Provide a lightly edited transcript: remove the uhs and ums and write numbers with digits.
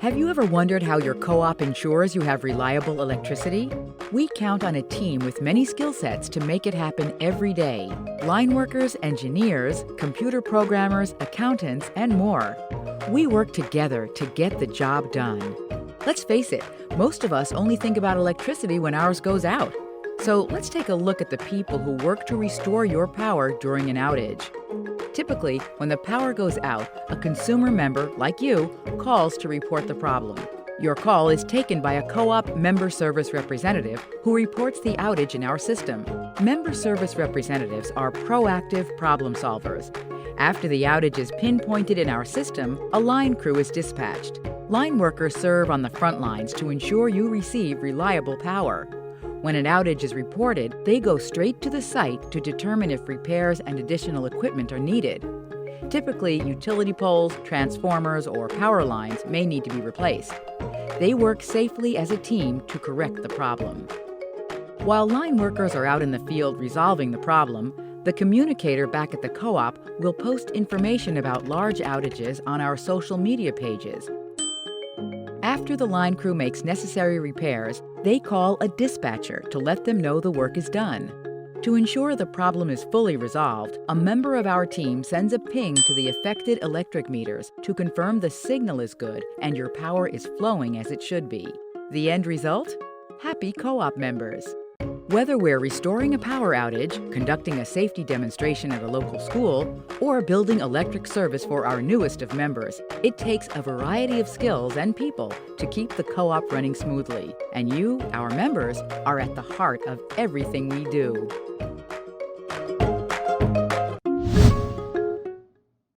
Have you ever wondered how your co-op ensures you have reliable electricity? We count on a team with many skill sets to make it happen every day. Line workers, engineers, computer programmers, accountants, and more. We work together to get the job done. Let's face it, most of us only think about electricity when ours goes out. So let's take a look at the people who work to restore your power during an outage. Typically, when the power goes out, a consumer member, like you, calls to report the problem. Your call is taken by a co-op member service representative who reports the outage in our system. Member service representatives are proactive problem solvers. After the outage is pinpointed in our system, a line crew is dispatched. Line workers serve on the front lines to ensure you receive reliable power. When an outage is reported, they go straight to the site to determine if repairs and additional equipment are needed. Typically, utility poles, transformers, or power lines may need to be replaced. They work safely as a team to correct the problem. While line workers are out in the field resolving the problem, the communicator back at the co-op will post information about large outages on our social media pages. After the line crew makes necessary repairs, they call a dispatcher to let them know the work is done. To ensure the problem is fully resolved, a member of our team sends a ping to the affected electric meters to confirm the signal is good and your power is flowing as it should be. The end result? Happy co-op members. Whether we're restoring a power outage, conducting a safety demonstration at a local school, or building electric service for our newest of members, it takes a variety of skills and people to keep the co-op running smoothly. And you, our members, are at the heart of everything we do.